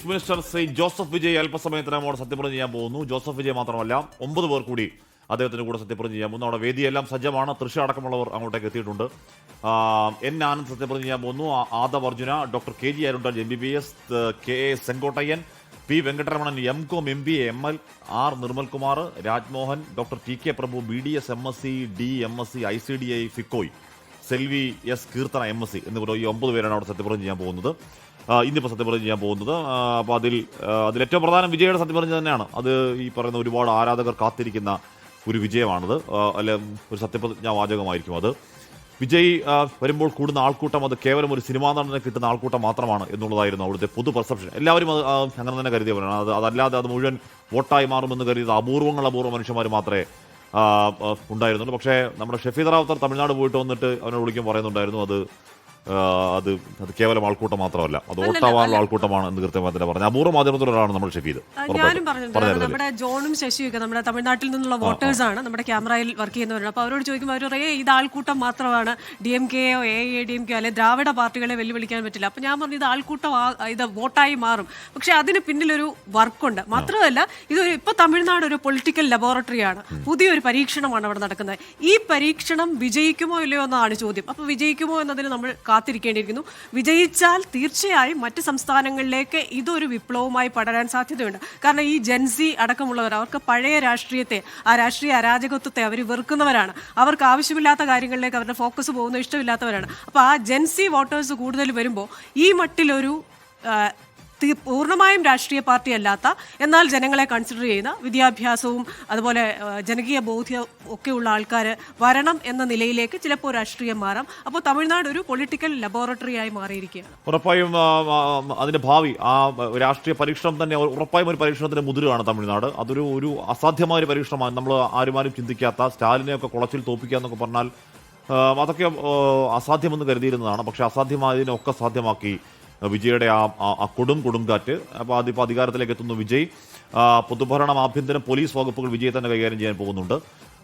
Chief minister Shri Joseph Vijay അല്പസമയത്തിനോട് സത്യപ്രതിജ്ഞ ചെയ്യാൻ പോകുന്നു. ജോസഫ് വിജയ് മാത്രമല്ല 9 പേർ കൂടി അദ്ദേഹത്തിന് കൂടെ സത്യപ്രതിജ്ഞ ചെയ്യാൻ പോകുന്നു. അവിടെ വേദിയെല്ലാം സജ്ജമാണ്. തൃശ അടക്കമുള്ളവർ അങ്ങോട്ടേക്ക് എത്തിയിട്ടുണ്ട്. എൻ ആനന്ദ് സത്യപ്രതിജ്ഞ ചെയ്യാൻ പോകുന്നു. Aadhav Arjuna, doctor K G Arunraj MBBS, K A Sengottaiyan, P Venkataramanan MCOM MBA ML, R Nirmalkumar, Rajmohan, doctor TK Prabhu BDS MSc D MSc ICDI ഫിക്കോയ്, സെൽവി എസ് കീർത്തന MSc എന്നിവർ ഈ 9 പേരാണ് അവിടെ സത്യപ്രതിജ്ഞ ചെയ്യാൻ പോകുന്നത്. ഇന്നിപ്പോൾ സത്യപ്രതിജ്ഞ ചെയ്യാൻ പോകുന്നത്. അപ്പോൾ അതിലേറ്റവും പ്രധാനം വിജയുടെ സത്യപ്രതിജ്ഞ തന്നെയാണ്. അത് ഈ പറയുന്ന ഒരുപാട് ആരാധകർ കാത്തിരിക്കുന്ന ഒരു വിജയമാണത്. അല്ല, ഒരു സത്യപ്രതിജ്ഞാ വാചകമായിരിക്കും അത്. വിജയ് വരുമ്പോൾ കൂടുന്ന ആൾക്കൂട്ടം അത് കേവലം ഒരു സിനിമാ നടനെ കിട്ടുന്ന ആൾക്കൂട്ടം മാത്രമാണ് എന്നുള്ളതായിരുന്നു അവിടുത്തെ പൊതു പെർസെപ്ഷൻ. എല്ലാവരും അങ്ങനെ തന്നെ കരുതിയവരാണ്. അതല്ലാതെ അത് മുഴുവൻ വോട്ടായി മാറുമെന്ന് കരുതിയത് അപൂർവ മനുഷ്യന്മാർ മാത്രമേ ഉണ്ടായിരുന്നുള്ളൂ. പക്ഷേ നമ്മുടെ ഷഫീദ് റാവുത്തർ തമിഴ്നാട് പോയിട്ട് വന്നിട്ട് അവനോട് വിളിക്കാൻ പറയുന്നുണ്ടായിരുന്നു അത് കേവലം ആൾക്കൂട്ടം മാത്രമല്ല, അത് വോട്ടാവാനുള്ള ആൾക്കൂട്ടമാണ് എന്ന് കൃത്യമായി തന്നെ പറഞ്ഞു. അപൂർവ മാധ്യമത്തിലൊരാളാണ് നമ്മൾ ഷഫീദ്. ഞാനും പറഞ്ഞു നമ്മുടെ ജോണും ശശിയൊക്കെ നമ്മുടെ തമിഴ്നാട്ടിൽ നിന്നുള്ള വോട്ടേഴ്സ് ആണ്, നമ്മുടെ ക്യാമറയിൽ വർക്ക് ചെയ്യുന്നവരാണ്. അപ്പോൾ അവരോട് ചോദിക്കുമ്പോൾ അവർ പറയും ഇത് ആൾക്കൂട്ടം മാത്രമാണ്, DMKയോ AIADMKയോ അല്ലെ ദ്രാവിഡ പാർട്ടികളെ വെല്ലുവിളിക്കാൻ പറ്റില്ല. അപ്പോൾ ഞാൻ പറഞ്ഞു ഇത് ആൾക്കൂട്ടം ഇത് വോട്ടായി മാറും. പക്ഷെ അതിന് പിന്നിലൊരു വർക്കുണ്ട്. മാത്രമല്ല ഇപ്പൊ തമിഴ്നാട് ഒരു പൊളിറ്റിക്കൽ ലബോറട്ടറിയാണ്. പുതിയൊരു പരീക്ഷണമാണ് അവിടെ നടക്കുന്നത്. ഈ പരീക്ഷണം വിജയിക്കുമോ ഇല്ലയോ എന്നതാണ് ചോദ്യം. അപ്പോൾ വിജയിക്കുമോ എന്നതിന് നമ്മൾ കാത്തിരിക്കേണ്ടിയിരിക്കുന്നു. വിജയിച്ചാൽ തീർച്ചയായും മറ്റ് സംസ്ഥാനങ്ങളിലേക്ക് ഇതൊരു വിപ്ലവമായി പടരാൻ സാധ്യതയുണ്ട്. കാരണം ഈ ജെൻസി അടക്കമുള്ളവർ അവർക്ക് പഴയ രാഷ്ട്രീയത്തെ, ആ രാഷ്ട്രീയ അരാജകത്വത്തെ അവർ വെറുക്കുന്നവരാണ്. അവർക്ക് ആവശ്യമില്ലാത്ത കാര്യങ്ങളിലേക്ക് അവരുടെ ഫോക്കസ് പോകുന്ന ഇഷ്ടമില്ലാത്തവരാണ്. അപ്പോൾ ആ ജെൻസി വോട്ടേഴ്സ് കൂടുതൽ വരുമ്പോൾ ഈ മട്ടിലൊരു പൂർണ്ണമായും രാഷ്ട്രീയ പാർട്ടി അല്ലാത്ത എന്നാൽ ജനങ്ങളെ കൺസിഡർ ചെയ്യുന്ന വിദ്യാഭ്യാസവും അതുപോലെ ജനകീയ ബോധ്യം ഒക്കെയുള്ള ആൾക്കാർ വരണം എന്ന നിലയിലേക്ക് ചിലപ്പോൾ രാഷ്ട്രീയം മാറാം. അപ്പോൾ തമിഴ്നാട് ഒരു പൊളിറ്റിക്കൽ ലബോറട്ടറി ആയി മാറിയിരിക്കുകയാണ്. ഉറപ്പായും അതിന്റെ ഭാവി ആ രാഷ്ട്രീയ പരീക്ഷണം തന്നെ ഉറപ്പായും ഒരു പരീക്ഷണത്തിന്റെ മുതിരാണ് തമിഴ്നാട്. അതൊരു അസാധ്യമായ ഒരു പരീക്ഷണമാണ്. നമ്മൾ ആരും ചിന്തിക്കാത്ത സ്റ്റാലിനെയൊക്കെ കുളച്ചിൽ തോപ്പിക്കുക എന്നൊക്കെ പറഞ്ഞാൽ അതൊക്കെ അസാധ്യമെന്ന് കരുതിയിരുന്നതാണ്. പക്ഷെ അസാധ്യമായതിനൊക്കെ സാധ്യമാക്കി വിജയുടെ ആ കൊടുങ്കാറ്റ്. അപ്പോൾ അതിപ്പോൾ അധികാരത്തിലേക്ക് എത്തുന്നു വിജയ്. പൊതുഭരണം, ആഭ്യന്തരം, പോലീസ് വകുപ്പുകൾ വിജയ് തന്നെ കൈകാര്യം ചെയ്യാൻ പോകുന്നുണ്ട്.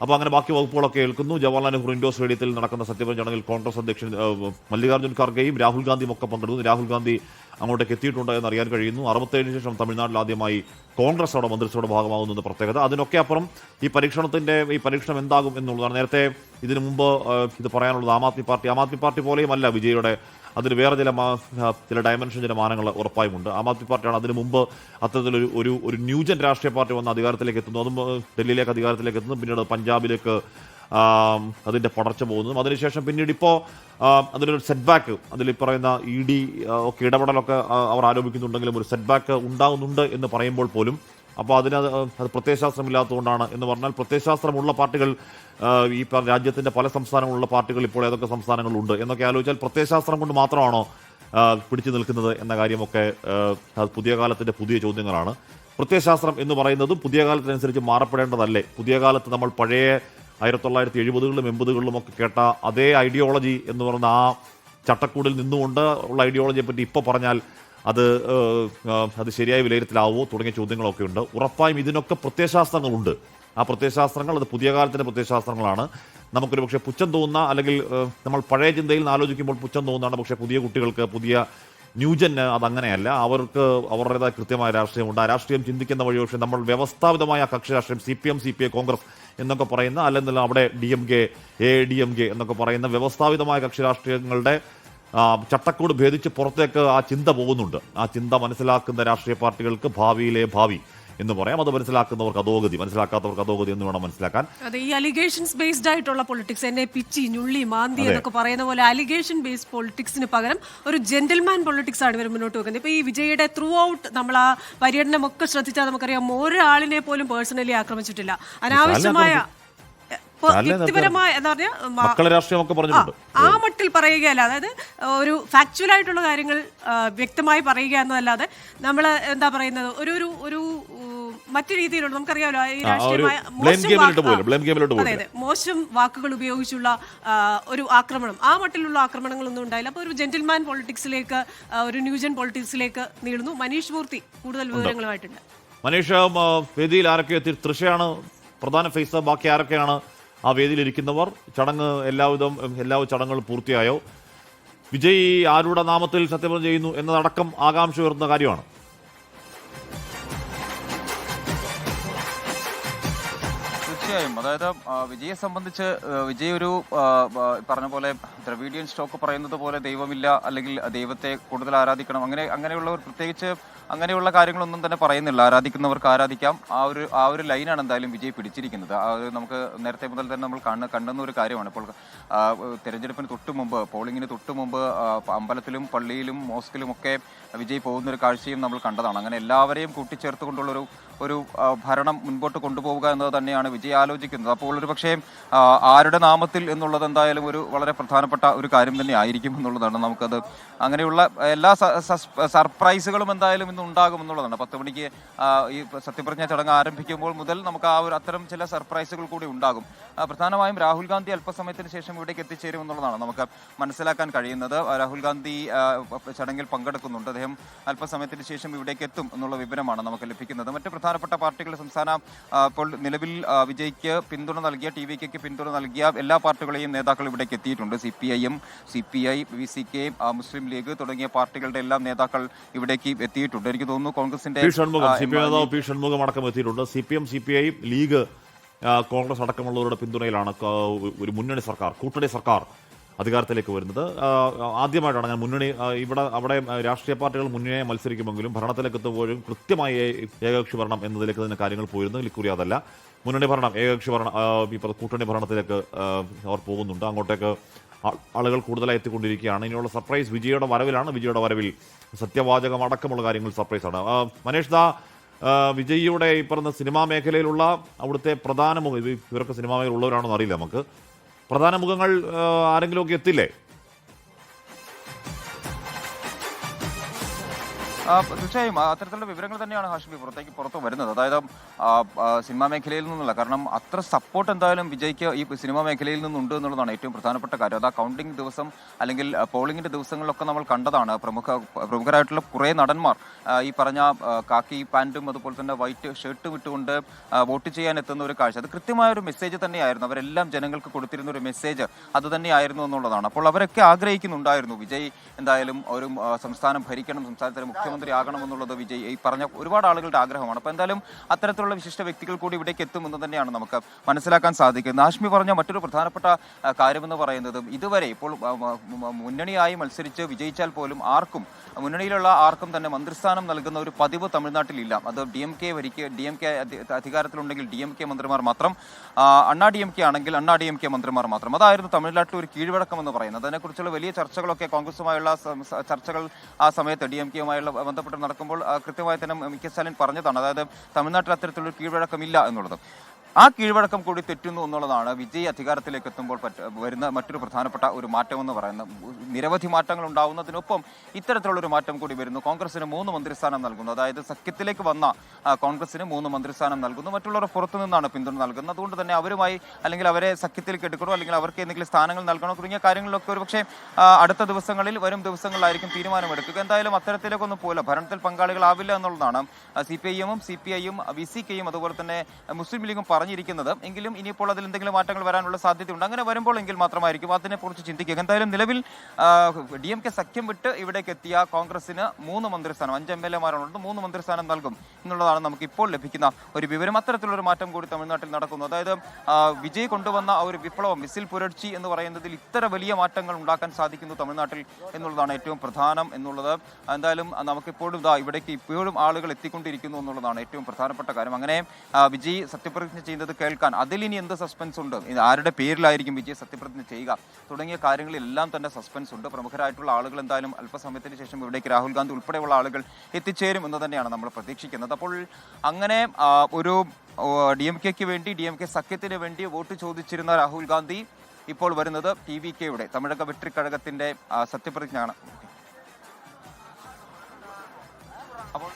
അപ്പോൾ അങ്ങനെ ബാക്കി വകുപ്പുകളൊക്കെ ഏൽക്കുന്നു. ജവഹർലാൽ നെഹ്റു ഇൻഡോർ സ്റ്റേഡിയത്തിൽ നടക്കുന്ന സത്യപ്രതിജ്ഞ ചടങ്ങിൽ കോൺഗ്രസ് അധ്യക്ഷൻ മല്ലികാർജ്ജുൻ ഖാർഗെയും രാഹുൽ ഗാന്ധിയും ഒക്കെ പങ്കെടുക്കുന്നു. രാഹുൽ ഗാന്ധി അങ്ങോട്ടേക്ക് എത്തിയിട്ടുണ്ട് എന്നറിയാൻ കഴിയുന്നു. 67 ശേഷം തമിഴ്നാട്ടിൽ ആദ്യമായി കോൺഗ്രസ് അവിടെ മന്ത്രിസഭയുടെ ഭാഗമാകുന്ന പ്രത്യേകത. അതിനൊക്കെ അപ്പുറം ഈ പരീക്ഷണം എന്താകും എന്നുള്ളതാണ്. നേരത്തെ ഇതിനു മുമ്പ് ഇത് പറയാനുള്ളത് ആം ആദ്മി പാർട്ടി പോലെയും അല്ല വിജയുടെ. അതിന് വേറെ ചില ഡയമെൻഷൻ, ചില മാനങ്ങൾ ഉറപ്പായുമുണ്ട്. ആം ആദ്മി പാർട്ടിയാണ് അതിനു മുമ്പ് അത്തരത്തിലൊരു ഒരു ന്യൂജൻ രാഷ്ട്രീയ പാർട്ടി വന്ന് അധികാരത്തിലേക്ക് എത്തുന്നു. അതും ഡൽഹിയിലേക്ക് അധികാരത്തിലേക്ക് എത്തുന്നു. പിന്നീട് പഞ്ചാബിലേക്ക് അതിൻ്റെ പടർച്ച പോകുന്നതും അതിനുശേഷം പിന്നീട് ഇപ്പോൾ അതിലൊരു സെറ്റ് ബാക്ക്, അതിൽ പറയുന്ന ED ഒക്കെ ഇടപെടലൊക്കെ അവർ ആരോപിക്കുന്നുണ്ടെങ്കിലും ഒരു സെറ്റ് ബാക്ക് ഉണ്ടാകുന്നുണ്ട് എന്ന് പറയുമ്പോൾ പോലും അപ്പോൾ അത് പ്രത്യയശാസ്ത്രമില്ലാത്തതുകൊണ്ടാണ് എന്ന് പറഞ്ഞാൽ പ്രത്യയശാസ്ത്രമുള്ള പാർട്ടികൾ ഈ രാജ്യത്തിൻ്റെ പല സംസ്ഥാനങ്ങളുള്ള പാർട്ടികൾ ഇപ്പോൾ ഏതൊക്കെ സംസ്ഥാനങ്ങളുണ്ട് എന്നൊക്കെ ആലോചിച്ചാൽ പ്രത്യയശാസ്ത്രം കൊണ്ട് മാത്രമാണോ പിടിച്ചു നിൽക്കുന്നത് എന്ന കാര്യമൊക്കെ പുതിയ കാലത്തിൻ്റെ പുതിയ ചോദ്യങ്ങളാണ്. പ്രത്യയശാസ്ത്രം എന്ന് പറയുന്നതും പുതിയ കാലത്തിനനുസരിച്ച് മാറപ്പെടേണ്ടതല്ലേ? പുതിയ കാലത്ത് നമ്മൾ പഴയ 1970കളിലും 80കളിലും ഒക്കെ കേട്ട അതേ ഐഡിയോളജി എന്ന് പറയുന്ന ആ ചട്ടക്കൂടിൽ നിന്നുകൊണ്ട് ഉള്ള ഐഡിയോളജിയെ പറ്റി ഇപ്പോൾ പറഞ്ഞാൽ അത് ശരിയായ വിലയിരുത്തലാവോ തുടങ്ങിയ ചോദ്യങ്ങളൊക്കെ ഉണ്ട്. ഉറപ്പായും ഇതിനൊക്കെ പ്രത്യയശാസ്ത്രങ്ങളുണ്ട്. ആ പ്രത്യയശാസ്ത്രങ്ങൾ അത് പുതിയ കാലത്തിൻ്റെ പ്രത്യയശാസ്ത്രങ്ങളാണ്. നമുക്കൊരു പക്ഷേ പുച്ഛം തോന്നുന്ന, അല്ലെങ്കിൽ നമ്മൾ പഴയ ചിന്തയിൽ നിന്ന് ആലോചിക്കുമ്പോൾ പുച്ഛം തോന്നുന്നതാണ്. പക്ഷേ പുതിയ കുട്ടികൾക്ക്, പുതിയ ന്യൂജന് അതങ്ങനെയല്ല. അവർക്ക് അവരുടേതായ കൃത്യമായ രാഷ്ട്രീയമുണ്ട്. ആ രാഷ്ട്രീയം ചിന്തിക്കുന്ന വഴി പക്ഷേ നമ്മൾ വ്യവസ്ഥാപിതമായ കക്ഷി രാഷ്ട്രീയം CPM CPI കോൺഗ്രസ് എന്നൊക്കെ പറയുന്ന, അല്ലെങ്കിൽ അവിടെ DMK AIADMK എന്നൊക്കെ പറയുന്ന വ്യവസ്ഥാപിതമായ കക്ഷി രാഷ്ട്രീയങ്ങളുടെ ചട്ടക്കൂട് ഭേദിച്ച് പുറത്തേക്ക് ആ ചിന്ത പോകുന്നുണ്ട്. ആ ചിന്ത മനസ്സിലാക്കുന്ന രാഷ്ട്രീയ പാർട്ടികൾക്ക് ഭാവിയിലെ ഭാവി എന്ന് പറയാം. അത് മനസ്സിലാക്കുന്നവർക്ക് അധോഗതി, മനസ്സിലാക്കാത്തവർക്ക് അധോഗതി എന്ന് വേണം മനസ്സിലാക്കാൻ. അതെ, ഈ അലിഗേഷൻസ് ബേസ്ഡ് ആയിട്ടുള്ള പൊളിറ്റിക്സ്, എന്നെ പിച്ചി ഞുള്ളി മാന്തി എന്നൊക്കെ പറയുന്ന പോലെ അലിഗേഷൻ ബേസ്ഡ് പൊളിറ്റിക്സിന് പകരം ഒരു ജെന്റിൽമാൻ പൊളിറ്റിക്സ് ആണ് ഇവർ മുന്നോട്ട് വെക്കുന്നത്. ഇപ്പോൾ ഈ വിജയുടെ ത്രൂ ഔട്ട് നമ്മൾ ആ പര്യടനമൊക്കെ ശ്രദ്ധിച്ചാൽ നമുക്കറിയാം ഒരാളിനെ പോലും പേഴ്സണലി ആക്രമിച്ചിട്ടില്ല. അനാവശ്യമായ വ്യക്തിപരമായ എന്താ പറയുക ആ മട്ടിൽ പറയുകയല്ല. അതായത് ഒരു ഫാക്ച്വൽ ആയിട്ടുള്ള കാര്യങ്ങൾ വ്യക്തമായി പറയുക എന്നതല്ലാതെ നമ്മൾ എന്താ പറയുന്നത് ഒരു മറ്റു രീതിയിലുള്ള, നമുക്കറിയാമല്ലോ ഈ രാഷ്ട്രീയമായ മോശം വാക്കുകൾ ഉപയോഗിച്ചുള്ള ഒരു ആക്രമണം, ആ മട്ടിലുള്ള ആക്രമണങ്ങളൊന്നും ഉണ്ടായില്ല. അപ്പോൾ ഒരു ജെന്റിൽമാൻ പൊളിറ്റിക്സിലേക്ക്, ഒരു ന്യൂജൻ പൊളിറ്റിക്സിലേക്ക് നീളുന്നു. മനീഷ് മൂർത്തി കൂടുതൽ വിവരങ്ങളുമായിട്ടുണ്ട്. മനീഷ്, വേദിയിൽ ആരൊക്കെ എത്തി? തൃശയാണ് പ്രധാന ഫേസ്. ബാക്കി ആരൊക്കെയാണ് ആ വേദിയിലിരിക്കുന്നവർ? ചടങ്ങ് എല്ലാ ചടങ്ങുകളും പൂർത്തിയായോ? വിജയ് ആരുടെ നാമത്തിൽ സത്യപ്രതിജ്ഞ ചെയ്യുന്നു എന്നതടക്കം ആകാംക്ഷ ഉയർന്ന കാര്യമാണ്. തീർച്ചയായും. അതായത് വിജയെ സംബന്ധിച്ച് വിജയ് ഒരു പറഞ്ഞ പോലെ ദ്രവീഡിയൻ സ്റ്റോക്ക് പറയുന്നത് പോലെ ദൈവമില്ല, അല്ലെങ്കിൽ ദൈവത്തെ കൂടുതൽ ആരാധിക്കണം, അങ്ങനെയുള്ള പ്രത്യേകിച്ച് അങ്ങനെയുള്ള കാര്യങ്ങളൊന്നും തന്നെ പറയുന്നില്ല. ആരാധിക്കുന്നവർക്ക് ആരാധിക്കാം. ആ ഒരു ലൈനാണ് എന്തായാലും വിജയ് പിടിച്ചിരിക്കുന്നത്. നമുക്ക് നേരത്തെ മുതൽ തന്നെ നമ്മൾ കണ്ടെന്ന ഒരു കാര്യമാണ്. ഇപ്പോൾ തെരഞ്ഞെടുപ്പിന് തൊട്ട് മുമ്പ്, പോളിംഗിന് തൊട്ട് മുമ്പ് അമ്പലത്തിലും പള്ളിയിലും മോസ്കിലും ഒക്കെ വിജയ് പോകുന്നൊരു കാഴ്ചയും നമ്മൾ കണ്ടതാണ്. അങ്ങനെ എല്ലാവരെയും കൂട്ടിച്ചേർത്തുകൊണ്ടുള്ള ഒരു ഭരണം മുൻപോട്ട് കൊണ്ടുപോവുക എന്നത് തന്നെയാണ് വിജയ് ആലോചിക്കുന്നത്. അപ്പോൾ ഒരു പക്ഷേ ആരുടെ നാമത്തിൽ എന്നുള്ളത് എന്തായാലും ഒരു വളരെ പ്രധാനപ്പെട്ട ഒരു കാര്യം തന്നെ ആയിരിക്കും എന്നുള്ളതാണ്. നമുക്കത് അങ്ങനെയുള്ള എല്ലാ സർപ്രൈസുകളും എന്തായാലും ഇന്ന് ഉണ്ടാകും എന്നുള്ളതാണ്. 10 മണിക്ക് ഈ സത്യപ്രതിജ്ഞ ചടങ്ങ് ആരംഭിക്കുമ്പോൾ മുതൽ നമുക്ക് അത്തരം ചില സർപ്രൈസുകൾ കൂടി ഉണ്ടാകും. പ്രധാനമായും രാഹുൽ ഗാന്ധി അല്പസമയത്തിന് ശേഷം ഇവിടേക്ക് എത്തിച്ചേരും എന്നുള്ളതാണ് നമുക്ക് മനസ്സിലാക്കാൻ കഴിയുന്നത്. രാഹുൽ ഗാന്ധി ചടങ്ങിൽ പങ്കെടുക്കുന്നുണ്ട്. അദ്ദേഹം അല്പസമയത്തിന് ശേഷം ഇവിടേക്ക് എത്തും എന്നുള്ള വിവരമാണ് നമുക്ക് ലഭിക്കുന്നത്. മറ്റ് പ്രധാനപ്പെട്ട പാർട്ടികളുടെ സംസ്ഥാന ഇപ്പോൾ നിലവിൽ വിജയ്ക്ക് പിന്തുണ നൽകിയ, TVKയ്ക്ക് പിന്തുണ നൽകിയ എല്ലാ പാർട്ടികളെയും നേതാക്കൾ ഇവിടേക്ക് എത്തിയിട്ടുണ്ട്. CPIM, CPI, VCK, മുസ്ലിം ലീഗ് തുടങ്ങിയ പാർട്ടികളുടെ എല്ലാം നേതാക്കൾ ഇവിടേക്ക് എത്തിയിട്ടുണ്ട്. എനിക്ക് തോന്നുന്നു കോൺഗ്രസിന്റെ പി ഷൺമുഖം അടക്കം എത്തിയിട്ടുണ്ട്. CPM, CPI, ലീഗ്, കോൺഗ്രസ് അടക്കമുള്ളവരുടെ പിന്തുണയിലാണ് ഒരു മുന്നണി സർക്കാർ, കൂട്ടണി സർക്കാർ അധികാരത്തിലേക്ക് വരുന്നത്. ആദ്യമായിട്ടാണ് ഞാൻ അവിടെ രാഷ്ട്രീയ പാർട്ടികൾ മുന്നണിയെ മത്സരിക്കുമെങ്കിലും ഭരണത്തിലേക്ക് എത്തുമ്പോഴും കൃത്യമായി ഏകകക്ഷി ഭരണം എന്നതിലേക്ക് തന്നെ കാര്യങ്ങൾ പോയിരുന്നു. ഇക്കുറി അതല്ല, മുന്നണി ഭരണം, ഏകകക്ഷി ഭരണം, ഇപ്പോൾ കൂട്ടണി ഭരണത്തിലേക്ക് അവർ പോകുന്നുണ്ട്. അങ്ങോട്ടേക്ക് ആളുകൾ കൂടുതലായി എത്തിക്കൊണ്ടിരിക്കുകയാണ്. ഇനിയുള്ള സർപ്രൈസ് വിജയുടെ വരവിലാണ്. വിജയുടെ വരവിൽ സത്യവാചകം അടക്കമുള്ള കാര്യങ്ങൾ സർപ്രൈസാണ്. മനേഷ് ദാ, വിജയിയുടെ ഈ പറഞ്ഞ സിനിമാ മേഖലയിലുള്ള അവിടുത്തെ പ്രധാന മുഖം, ഇവരൊക്കെ സിനിമാ മേഖല ഉള്ളവരാണെന്ന് അറിയില്ല നമുക്ക്, പ്രധാന മുഖങ്ങൾ ആരെങ്കിലുമൊക്കെ എത്തില്ലേ? തീർച്ചയായും അത്തരത്തിലുള്ള വിവരങ്ങൾ തന്നെയാണ് ഹാഷ്മി പുറത്തു വരുന്നത്. അതായത് സിനിമാ മേഖലയിൽ നിന്നുള്ള, കാരണം അത്ര സപ്പോർട്ട് എന്തായാലും വിജയ്ക്ക് ഈ സിനിമാ മേഖലയിൽ നിന്നുണ്ട് എന്നുള്ളതാണ് ഏറ്റവും പ്രധാനപ്പെട്ട കാര്യം. അത് കൗണ്ടിംഗ് ദിവസം അല്ലെങ്കിൽ പോളിംഗിന്റെ ദിവസങ്ങളിലൊക്കെ നമ്മൾ കണ്ടതാണ്. പ്രമുഖരായിട്ടുള്ള കുറേ നടന്മാർ ഈ പറഞ്ഞ കാക്കി പാൻറ്റും അതുപോലെ തന്നെ വൈറ്റ് ഷർട്ടും ഇട്ടുകൊണ്ട് വോട്ട് ചെയ്യാൻ എത്തുന്ന ഒരു കാഴ്ച, അത് കൃത്യമായ ഒരു മെസ്സേജ് തന്നെയായിരുന്നു. അവരെല്ലാം ജനങ്ങൾക്ക് കൊടുത്തിരുന്ന ഒരു മെസ്സേജ് അത് തന്നെയായിരുന്നു എന്നുള്ളതാണ്. അപ്പോൾ അവരൊക്കെ ആഗ്രഹിക്കുന്നുണ്ടായിരുന്നു വിജയ് എന്തായാലും ഒരു സംസ്ഥാനം ഭരിക്കണം, സംസ്ഥാനത്തിന് മുഖ്യമന്ത്രി ആകണമെന്നുള്ളത് വിജയ് ഈ പറഞ്ഞ ഒരുപാട് ആളുകളുടെ ആഗ്രഹമാണ്. അപ്പോൾ എന്തായാലും അത്തരത്തിലുള്ള വിശിഷ്ട വ്യക്തികൾ കൂടി ഇവിടേക്ക് എത്തുമെന്ന് തന്നെയാണ് നമുക്ക് മനസ്സിലാക്കാൻ സാധിക്കുന്നത്. ഹാഷ്മി പറഞ്ഞ മറ്റൊരു പ്രധാനപ്പെട്ട കാര്യമെന്ന് പറയുന്നത്, ഇതുവരെ ഇപ്പോൾ മുന്നണിയായി മത്സരിച്ച് വിജയിച്ചാൽ പോലും മുന്നണിയിലുള്ള ആർക്കും തന്നെ മന്ത്രിസ്ഥാനം നൽകുന്ന ഒരു പതിവ് തമിഴ്നാട്ടിലില്ല. അത് DMK അധികാരത്തിലുണ്ടെങ്കിൽ DMK മന്ത്രിമാർ മാത്രം, അണ്ണാ DMK ആണെങ്കിൽ അണ്ണാ DMK മന്ത്രിമാർ മാത്രം. അതായിരുന്നു തമിഴ്നാട്ടിൽ ഒരു കീഴ്വഴക്കം എന്ന് പറയുന്നത്. അതിനെക്കുറിച്ചുള്ള വലിയ ചർച്ചകളൊക്കെ കോൺഗ്രസുമായുള്ള ചർച്ചകൾ ആ സമയത്ത് DMKയുമായുള്ള ബന്ധപ്പെട്ട് നടക്കുമ്പോൾ കൃത്യമായി തന്നെ MK സ്റ്റാലിൻ പറഞ്ഞതാണ്. അതായത് തമിഴ്നാട്ടിൽ അത്തരത്തിലുള്ള കീഴ്വഴക്കമില്ല എന്നുള്ളത്. ആ കീഴ്വഴക്കം കൂടി തെറ്റുന്നു എന്നുള്ളതാണ് വിജയ് അധികാരത്തിലേക്ക് എത്തുമ്പോൾ വരുന്ന മറ്റൊരു പ്രധാനപ്പെട്ട ഒരു മാറ്റമെന്ന് പറയുന്നത്. നിരവധി മാറ്റങ്ങൾ ഉണ്ടാവുന്നതിനൊപ്പം ഇത്തരത്തിലുള്ളൊരു മാറ്റം കൂടി വരുന്നു. കോൺഗ്രസിന് 3 മന്ത്രിസ്ഥാനം നൽകുന്നു. അതായത് സഖ്യത്തിലേക്ക് വന്ന കോൺഗ്രസിന് 3 മന്ത്രിസ്ഥാനം നൽകുന്നു. മറ്റുള്ളവർ പുറത്തു നിന്നാണ് പിന്തുണ നൽകുന്നത്. അതുകൊണ്ട് തന്നെ അവരുമായി, അല്ലെങ്കിൽ അവരെ സഖ്യത്തിലേക്ക് എടുക്കണോ, അല്ലെങ്കിൽ അവർക്ക് എന്തെങ്കിലും സ്ഥാനങ്ങൾ നൽകണോ തുടങ്ങിയ കാര്യങ്ങളിലൊക്കെ ഒരു പക്ഷേ അടുത്ത ദിവസങ്ങളിൽ, വരും ദിവസങ്ങളിലായിരിക്കും തീരുമാനമെടുക്കുക. എന്തായാലും അത്തരത്തിലേക്കൊന്നും പോലെ ഭരണത്തിൽ പങ്കാളികളാവില്ല എന്നുള്ളതാണ് CPIM, CPIയും VCKയും അതുപോലെ തന്നെ മുസ്ലിം ലീഗും പറഞ്ഞിരിക്കുന്നത്. എങ്കിലും ഇനിയിപ്പോൾ അതിൽ എന്തെങ്കിലും മാറ്റങ്ങൾ വരാനുള്ള സാധ്യതയുണ്ട്. അങ്ങനെ വരുമ്പോൾ എങ്കിൽ മാത്രമായിരിക്കും അതിനെക്കുറിച്ച് ചിന്തിക്കുക. എന്തായാലും നിലവിൽ DMK സഖ്യം വിട്ട് ഇവിടേക്ക് എത്തിയ കോൺഗ്രസിന് 3 മന്ത്രിസ്ഥാനം, 5 MLAമാരുള്ളത്, 3 മന്ത്രിസ്ഥാനം നൽകും എന്നുള്ളതാണ് നമുക്ക് ഇപ്പോൾ ലഭിക്കുന്ന ഒരു വിവരം. അത്തരത്തിലൊരു മാറ്റം കൂടി തമിഴ്നാട്ടിൽ നടക്കുന്നു. അതായത് വിജയ് കൊണ്ടുവന്ന ആ ഒരു വിപ്ലവം, വിസിൽ പുരട്ചി എന്ന് പറയുന്നതിൽ ഇത്ര വലിയ മാറ്റങ്ങൾ ഉണ്ടാക്കാൻ സാധിക്കുന്നു തമിഴ്നാട്ടിൽ എന്നുള്ളതാണ് ഏറ്റവും പ്രധാനം എന്നുള്ളത്. എന്തായാലും നമുക്കിപ്പോഴും ഇവിടേക്ക് ഇപ്പോഴും ആളുകൾ എത്തിക്കൊണ്ടിരിക്കുന്നു എന്നുള്ളതാണ് ഏറ്റവും പ്രധാനപ്പെട്ട കാര്യം. അങ്ങനെ വിജയ് സത്യപ്രതിജ്ഞ ചെയ്യുന്നത് കേൾക്കാൻ അതിലിനി എന്ത് സസ്പെൻസ് ഉണ്ട്, ആരുടെ പേരിലായിരിക്കും വിജയ് സത്യപ്രതിജ്ഞ ചെയ്യുക തുടങ്ങിയ കാര്യങ്ങളിലെല്ലാം തന്നെ സസ്പെൻസ് ഉണ്ട്. പ്രമുഖരായിട്ടുള്ള ആളുകൾ എന്തായാലും അല്പസമയത്തിന് ശേഷം ഇവിടേക്ക് രാഹുൽ ഗാന്ധി ഉൾപ്പെടെയുള്ള ആളുകൾ എത്തിച്ചേരും എന്ന് തന്നെയാണ് നമ്മൾ പ്രതീക്ഷിക്കുന്നത്. അപ്പോൾ അങ്ങനെ ഒരു DMKയ്ക്ക് വേണ്ടി, DMK സഖ്യത്തിന് വേണ്ടി വോട്ട് ചോദിച്ചിരുന്ന രാഹുൽ ഗാന്ധി ഇപ്പോൾ വരുന്നത് TVKയുടെ തമിഴക വെട്രിക്കഴകത്തിന്റെ സത്യപ്രതിജ്ഞയാണ്. അപ്പോൾ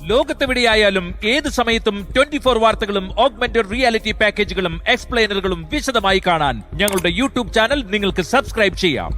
ലോകത്തെവിടെയായാലും ഏത് സമയത്തും 24 വാർത്തകളും ഓഗ്മെന്റഡ് റിയാലിറ്റി പാക്കേജുകളും എക്സ്പ്ലെയിനറുകളും വിശദമായി കാണാൻ ഞങ്ങളുടെ YouTube ചാനൽ നിങ്ങൾക്ക് സബ്സ്ക്രൈബ് ചെയ്യാം.